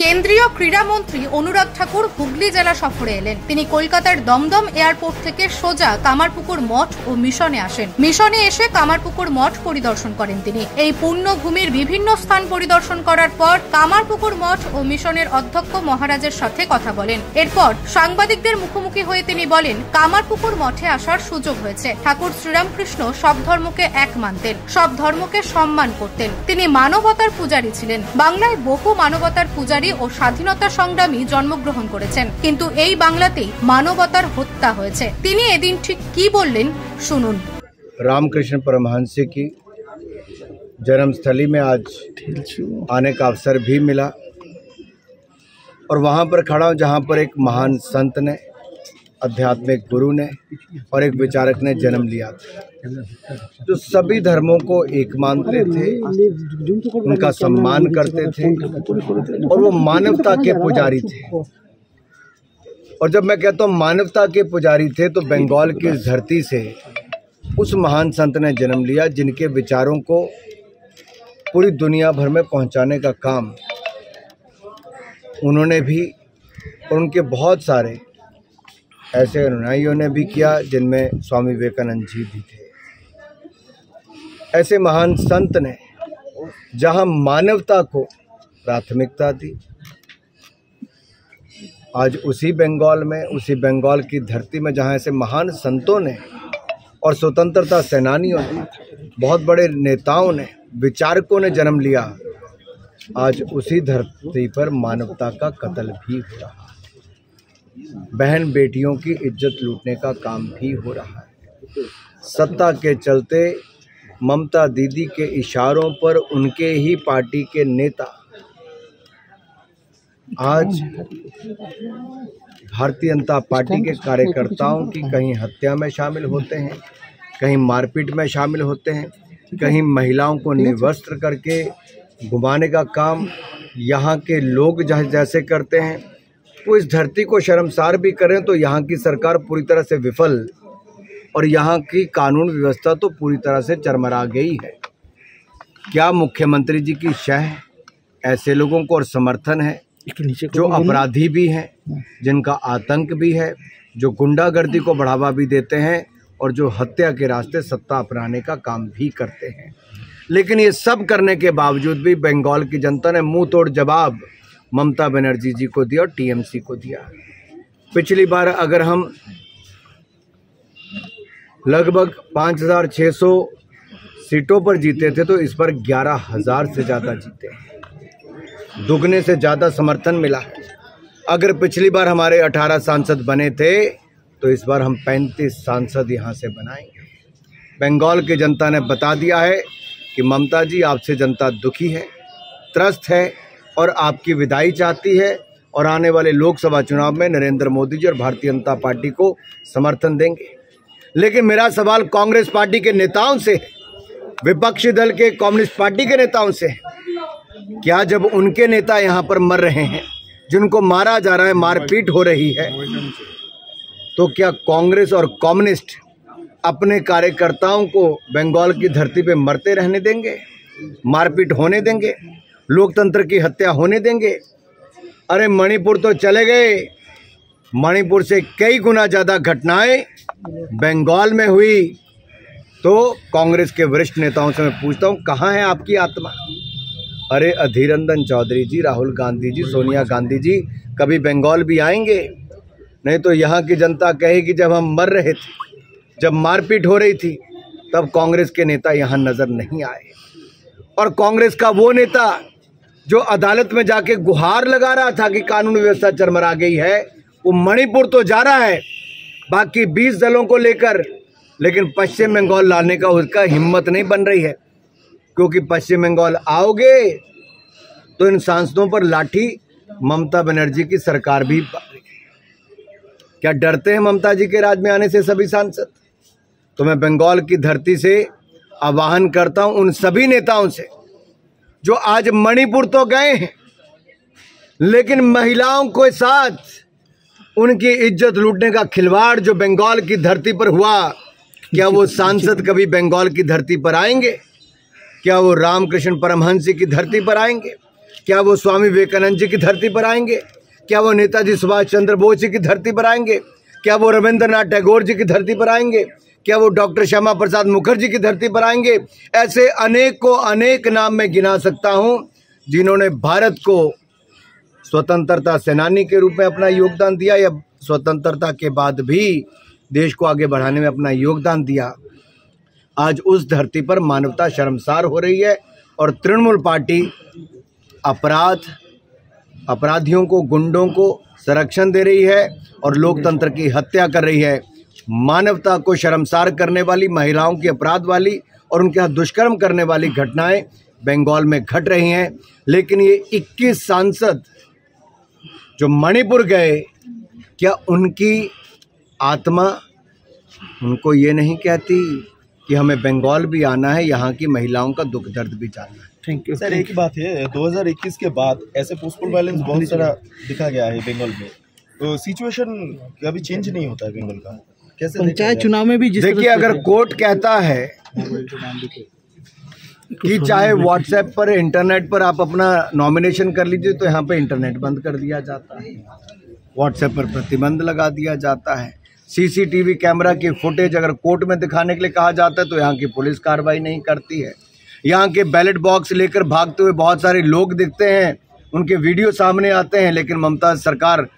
কেন্দ্রীয় ক্রীড়ামন্ত্রী অনুরাগ ঠাকুর হুগলি জেলা সফরে এলেন। তিনি কলকাতার দমদম এয়ারপোর্ট থেকে সোজা কামারপুকুর মঠ ও মিশনে আসেন। মিশনে এসে কামারপুকুর মঠ পরিদর্শন করেন তিনি। এই পুণ্যভূমির বিভিন্ন স্থান পরিদর্শন করার পর কামারপুকুর মঠ ও মিশনের অধ্যক্ষ মহারাজের সাথে কথা বলেন। এরপর সাংবাদিকদের মুখোমুখি হয়ে তিনি বলেন, কামারপুকুর মঠে আসার সুযোগ হয়েছে। ঠাকুর শ্রীরামকৃষ্ণ সব ধর্মকে এক মানতেন, সব ধর্মকে সম্মান করতেন। তিনি মানবতার পূজারী ছিলেন। বাংলায় বহু মানবতার পূজারী ও স্বাধীনতা সংগ্রামী জন্মগ্রহণ করেছেন, কিন্তু এই বাংলাতেই মানবতার হত্যা হয়েছে। তিনি এদিন ঠিক কি বললেন শুনুন। रामकृष्ण परमहंस की जन्मस्थली में आज आने का अवसर भी मिला और वहाँ पर खड़ा हूँ जहाँ पर एक महान संत ने, आध्यात्मिक गुरु ने और एक विचारक ने जन्म लिया था, जो सभी धर्मों को एक मानते थे, उनका सम्मान करते थे और वो मानवता के पुजारी थे। और जब मैं कहता हूँ मानवता के पुजारी थे तो बंगाल की इस धरती से उस महान संत ने जन्म लिया जिनके विचारों को पूरी दुनिया भर में पहुंचाने का काम उन्होंने भी और उनके बहुत सारे ऐसे अनुयायियों ने भी किया, जिनमें स्वामी विवेकानंद जी भी थे। ऐसे महान संत ने जहां मानवता को प्राथमिकता दी, आज उसी बंगाल की धरती में जहां ऐसे महान संतों ने और स्वतंत्रता सेनानियों ने, बहुत बड़े नेताओं ने, विचारकों ने जन्म लिया, आज उसी धरती पर मानवता का कत्ल भी हो रहा है। बहन बेटियों की इज्जत लूटने का काम भी हो रहा है। सत्ता के चलते ममता दीदी के इशारों पर उनके ही पार्टी के नेता आज भारतीय जनता पार्टी के कार्यकर्ताओं की कहीं हत्या में शामिल होते हैं, कहीं मारपीट में शामिल होते हैं, कहीं महिलाओं को निर्वस्त्र करके घुमाने का काम यहाँ के लोग जैसे करते हैं। वो इस धरती को शर्मसार भी करें तो यहाँ की सरकार पूरी तरह से विफल और यहाँ की कानून व्यवस्था तो पूरी तरह से चरमरा गई है। क्या मुख्यमंत्री जी की शह ऐसे लोगों को और समर्थन है जो अपराधी भी हैं, जिनका आतंक भी है, जो गुंडागर्दी को बढ़ावा भी देते हैं और जो हत्या के रास्ते सत्ता अपनाने का काम भी करते हैं। लेकिन ये सब करने के बावजूद भी बंगाल की जनता ने मुंह तोड़ जवाब ममता बनर्जी जी को दिया और टीएमसी को दिया। पिछली बार अगर हम लगभग 5,600 सीटों पर जीते थे तो इस बार 11,000 से ज़्यादा जीते हैं, दुगने से ज़्यादा समर्थन मिला है। अगर पिछली बार हमारे 18 सांसद बने थे तो इस बार हम 35 सांसद यहाँ से बनाएंगे। बंगाल की जनता ने बता दिया है कि ममता जी आपसे जनता दुखी है, त्रस्त है और आपकी विदाई चाहती है और आने वाले लोकसभा चुनाव में नरेंद्र मोदी जी और भारतीय जनता पार्टी को समर्थन देंगे। लेकिन मेरा सवाल कांग्रेस पार्टी के नेताओं से, विपक्षी दल के कम्युनिस्ट पार्टी के नेताओं से, क्या जब उनके नेता यहाँ पर मर रहे हैं, जिनको मारा जा रहा है, मारपीट हो रही है, तो क्या कांग्रेस और कम्युनिस्ट अपने कार्यकर्ताओं को बंगाल की धरती पे मरते रहने देंगे, मारपीट होने देंगे, लोकतंत्र की हत्या होने देंगे? अरे मणिपुर तो चले गए, मणिपुर से कई गुना ज़्यादा घटनाएं बंगाल में हुई। तो कांग्रेस के वरिष्ठ नेताओं से मैं पूछता हूँ, कहाँ है आपकी आत्मा? अरे अधीर रंजन चौधरी जी, राहुल गांधी जी, सोनिया गांधी जी कभी बंगाल भी आएंगे? नहीं तो यहाँ की जनता कहेगी जब हम मर रहे थे, जब मारपीट हो रही थी, तब कांग्रेस के नेता यहाँ नज़र नहीं आए। और कांग्रेस का वो नेता जो अदालत में जाके गुहार लगा रहा था कि कानून व्यवस्था चरमरा गई है, वो मणिपुर तो जा रहा है बाकी 20 दलों को लेकर, लेकिन पश्चिम बंगाल लाने का उसका हिम्मत नहीं बन रही है, क्योंकि पश्चिम बंगाल आओगे तो इन सांसदों पर लाठी ममता बनर्जी की सरकार भी। क्या डरते हैं ममता जी के राज में आने से सभी सांसद? तो मैं बंगाल की धरती से आह्वान करता हूं उन सभी नेताओं से जो आज मणिपुर तो गए हैं, लेकिन महिलाओं के साथ उनकी इज्जत लूटने का खिलवाड़ जो बंगाल की धरती पर हुआ, क्या वो सांसद कभी बंगाल की धरती पर आएंगे? क्या वो रामकृष्ण परमहंस की धरती पर आएंगे? क्या वो स्वामी विवेकानंद जी की धरती पर आएंगे? क्या वो नेताजी सुभाष चंद्र बोस जी की धरती पर आएंगे? क्या वो रविंद्रनाथ टैगोर जी की धरती पर आएंगे? क्या वो डॉक्टर श्यामा प्रसाद मुखर्जी की धरती पर आएंगे? ऐसे अनेक नाम मैं गिना सकता हूं जिन्होंने भारत को स्वतंत्रता सेनानी के रूप में अपना योगदान दिया या स्वतंत्रता के बाद भी देश को आगे बढ़ाने में अपना योगदान दिया। आज उस धरती पर मानवता शर्मसार हो रही है और तृणमूल पार्टी अपराधियों को, गुंडों को संरक्षण दे रही है और लोकतंत्र की हत्या कर रही है। मानवता को शर्मसार करने वाली, महिलाओं की अपराध वाली और उनके साथ दुष्कर्म करने वाली घटनाएं बंगाल में घट रही हैं। लेकिन ये 21 सांसद जो मणिपुर गए, क्या उनकी आत्मा उनको ये नहीं कहती कि हमें बंगाल भी आना है, यहाँ की महिलाओं का दुख दर्द भी जानना है? Thank you sir. एक बात है, 2021 के बाद ऐसे पोस्टल वायलेंस बहुत सारा दिखा गया है बंगाल में, तो सिचुएशन कभी चेंज नहीं होता है बंगाल का, कैसे? पंचायत चुनाव में भी देखिए, अगर कोर्ट कहता है कि चाहे व्हाट्सएप पर, इंटरनेट पर आप अपना नॉमिनेशन कर लीजिए, तो यहाँ पे इंटरनेट बंद कर दिया जाता है, व्हाट्सएप पर प्रतिबंध लगा दिया जाता है। सीसीटीवी कैमरा की फुटेज अगर कोर्ट में दिखाने के लिए कहा जाता है तो यहाँ की पुलिस कार्रवाई नहीं करती है। यहाँ के बैलेट बॉक्स लेकर भागते हुए बहुत सारे लोग दिखते हैं, उनके वीडियो सामने आते हैं, लेकिन ममता सरकार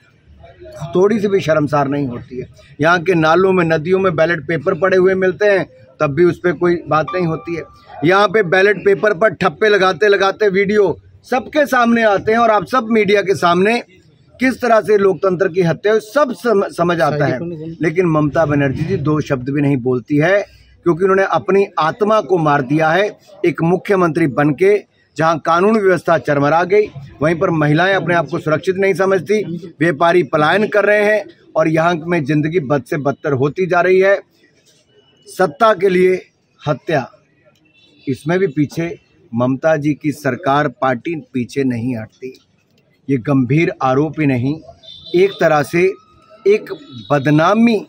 थोड़ी सी भी शर्मसार नहीं होती है। यहाँ के नालों में, नदियों में बैलेट पेपर पड़े हुए मिलते हैं, तब भी उस पर कोई बात नहीं होती है। यहाँ पे बैलेट पेपर पर ठप्पे लगाते लगाते वीडियो सबके सामने आते हैं और आप सब मीडिया के सामने किस तरह से लोकतंत्र की हत्या सब समझ आता है। लेकिन ममता बनर्जी जी 2 शब्द भी नहीं बोलती है, क्योंकि उन्होंने अपनी आत्मा को मार दिया है। एक मुख्यमंत्री बनके जहां कानून व्यवस्था चरमरा गई, वहीं पर महिलाएं अपने आप को सुरक्षित नहीं समझती, व्यापारी पलायन कर रहे हैं और यहाँ में जिंदगी बद से बदतर होती जा रही है। सत्ता के लिए हत्या, इसमें भी पीछे ममता जी की सरकार, पार्टी पीछे नहीं हटती। ये गंभीर आरोप ही नहीं, एक तरह से एक बदनामी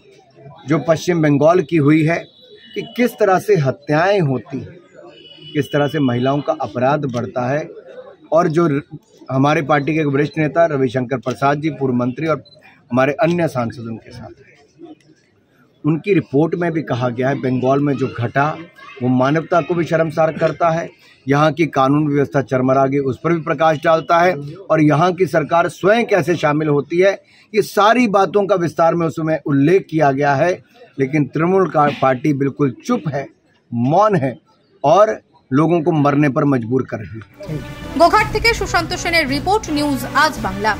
जो पश्चिम बंगाल की हुई है कि किस तरह से हत्याएं होती हैं, किस तरह से महिलाओं का अपराध बढ़ता है। और जो हमारे पार्टी के एक वरिष्ठ नेता रविशंकर प्रसाद जी, पूर्व मंत्री, और हमारे अन्य सांसदों के साथ, उनकी रिपोर्ट में भी कहा गया है बंगाल में जो घटा वो मानवता को भी शर्मसार करता है, यहाँ की कानून व्यवस्था चरमरा गई उस पर भी प्रकाश डालता है, और यहाँ की सरकार स्वयं कैसे शामिल होती है, ये सारी बातों का विस्तार में उसमें उल्लेख किया गया है। लेकिन तृणमूल पार्टी बिल्कुल चुप है, मौन है और लोगों को मरने पर मजबूर कर रही है। গোঘাট থেকে সুশান্ত সেনের রিপোর্ট, নিউজ আজ বাংলা।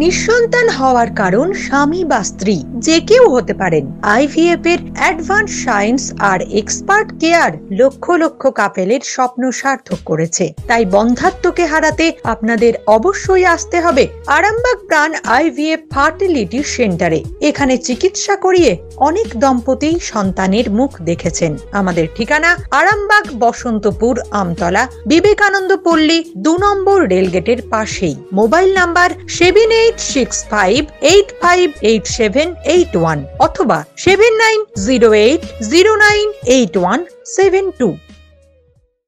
নিঃসন্তান হওয়ার কারণ স্বামী বা স্ত্রী যে কেউ হতে পারেন। আইভিএফ এর অ্যাডভান্স সায়েন্স আর এক্সপার্ট কেয়ার লক্ষ লক্ষ কাপেলের স্বপ্ন সার্থক করেছে। তাই বন্ধাত্বকে হারাতে আপনাদের অবশ্যই আসতে হবে আরামবাগ প্রাণ আইভিএফ ফার্টিলিটি সেন্টারে। এখানে চিকিৎসা করিয়ে অনেক দম্পতি সন্তানের মুখ দেখেছেন। আমাদের ঠিকানা আরামবাগ, বসন্তপুর, আমতলা, বিবেকানন্দ পল্লী, 2 নম্বর রেলগেটের পাশেই। মোবাইল নাম্বার 7865858781 অথবা 7908098172।